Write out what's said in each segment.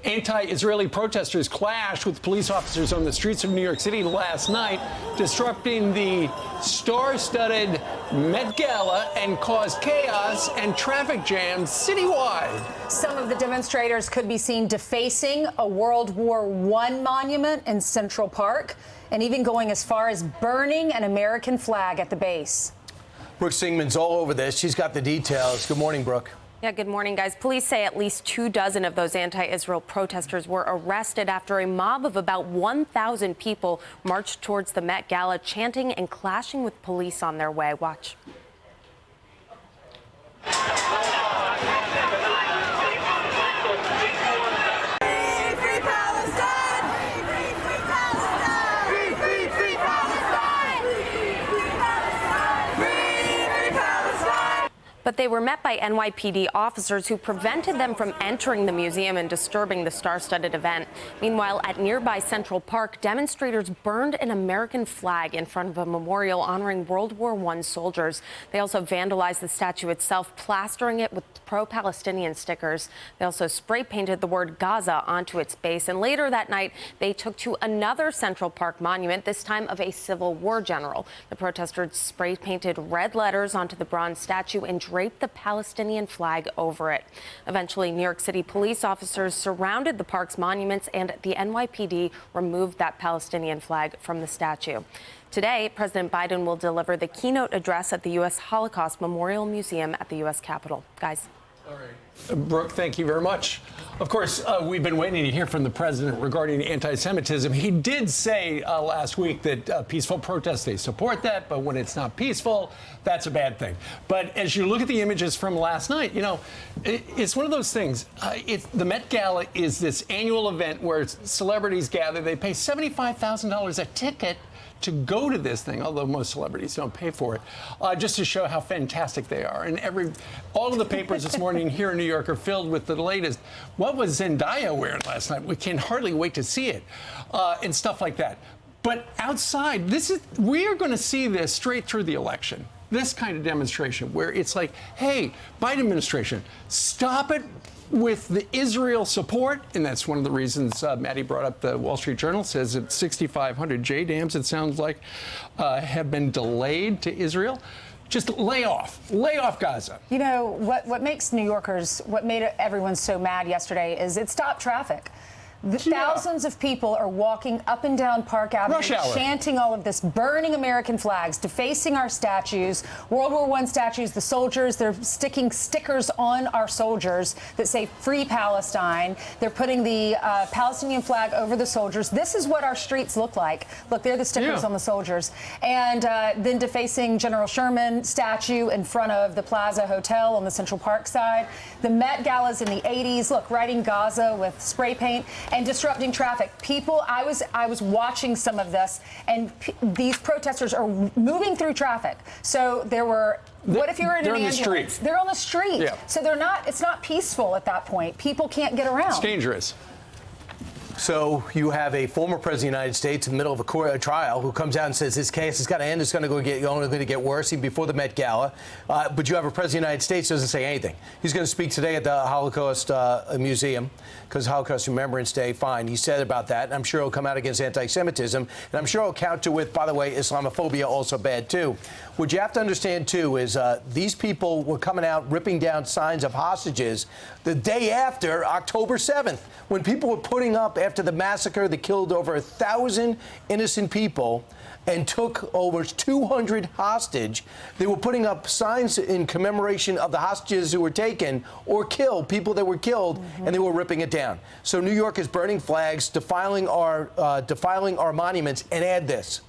Anti-Israeli protesters clashed with police officers on the streets of New York City last night, disrupting the star-studded Met Gala and caused chaos and traffic jams citywide. Some of the demonstrators could be seen defacing a World War I monument in Central Park and even going as far as burning an American flag at the base. Brooke Singman's all over this. She's got the details. Good morning, Brooke. Yeah, good morning, guys. Police say at least 24 of those anti-Israel protesters were arrested after a mob of about 1,000 people marched towards the Met Gala, chanting and clashing with police on their way. Watch. But they were met by NYPD officers who prevented them from entering the museum and disturbing the star-studded event. Meanwhile, at nearby Central Park, demonstrators burned an American flag in front of a memorial honoring World War I soldiers. They also vandalized the statue itself, plastering it with pro-Palestinian stickers. They also spray-painted the word Gaza onto its base. And later that night, they took to another Central Park monument, this time of a Civil War general. The protesters spray-painted red letters onto the bronze statue and draped the Palestinian flag over it. Eventually, New York City police officers surrounded the park's monuments, and the NYPD removed that Palestinian flag from the statue. Today, President Biden will deliver the keynote address at the U.S. Holocaust Memorial Museum at the U.S. Capitol. Guys. All right. Brooke, thank you very much. Of course, we've been waiting to hear from the president regarding anti-Semitism. He did say last week that peaceful protests, they support that, but when it's not peaceful, that's a bad thing. But as you look at the images from last night, you know, it's one of those things. The Met Gala is this annual event where celebrities gather. They pay $75,000 a ticket to go to this thing, although most celebrities don't pay for it, just to show how fantastic they are. And all of the papers this morning here in New York are filled with the latest. What was Zendaya wearing last night? We can hardly wait to see it, and stuff like that. But outside, we are going to see this straight through the election. This kind of demonstration where it's like, hey, Biden administration, stop it with the Israel support, and that's one of the reasons Maddie brought up the Wall Street Journal, says that 6,500 JDAMs, it sounds like, have been delayed to Israel. Just lay off Gaza. You know, what makes New Yorkers, what made everyone so mad yesterday is it stopped traffic. Thousands of people are walking up and down Park Avenue, chanting all of this, burning American flags, defacing our statues, World War I statues, the soldiers. They're sticking stickers on our soldiers that say Free Palestine. They're putting the Palestinian flag over the soldiers. This is what our streets look like. Look, they're the stickers on the soldiers. And then defacing General Sherman statue in front of the Plaza Hotel on the Central Park side. The Met Galas in the 80s, look, writing Gaza with spray paint. And disrupting traffic. People, I was watching some of this, and these protesters are moving through traffic. So there were. What if you're in an ambulance? They're on the street. Yeah. So they're not. It's not peaceful at that point. People can't get around. It's dangerous. So you have a former president of the United States in the middle of a trial who comes out and says this case has got to end. It's only going to get worse even before the Met Gala. But you have a president of the United States who doesn't say anything. He's going to speak today at the Holocaust Museum because Holocaust Remembrance Day. Fine. He said about that. And I'm sure he'll come out against anti-Semitism. And I'm sure he'll counter with, by the way, Islamophobia also bad, too. What you have to understand, too, is these people were coming out ripping down signs of hostages the day after October 7th, when people were putting up after the massacre that killed over 1,000 innocent people and took over 200 hostage. They were putting up signs in commemoration of the hostages who were taken or killed, people that were killed, and they were ripping it down. So New York is burning flags, defiling our monuments, and add this.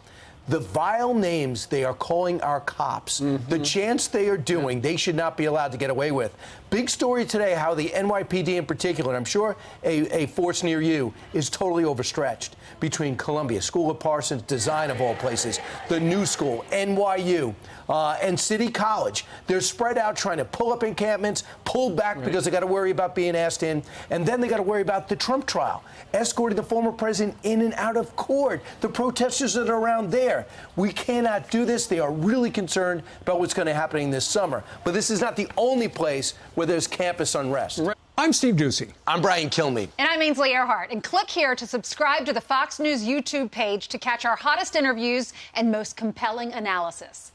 The vile names they are calling our cops, the chants they are doing, they should not be allowed to get away with. Big story today how the NYPD in particular, and I'm sure a force near you, is totally overstretched between Columbia, School of Parsons, Design of all places, the New School, NYU, and City College. They're spread out trying to pull up encampments, pull back because they got to worry about being asked in, and then they got to worry about the Trump trial, escorting the former president in and out of court, the protesters that are around there. We cannot do this. They are really concerned about what's going to happen this summer. But this is not the only place where there's campus unrest. I'm Steve Doocy. I'm Brian Kilmeade. And I'm Ainsley Earhart. And click here to subscribe to the Fox News YouTube page to catch our hottest interviews and most compelling analysis.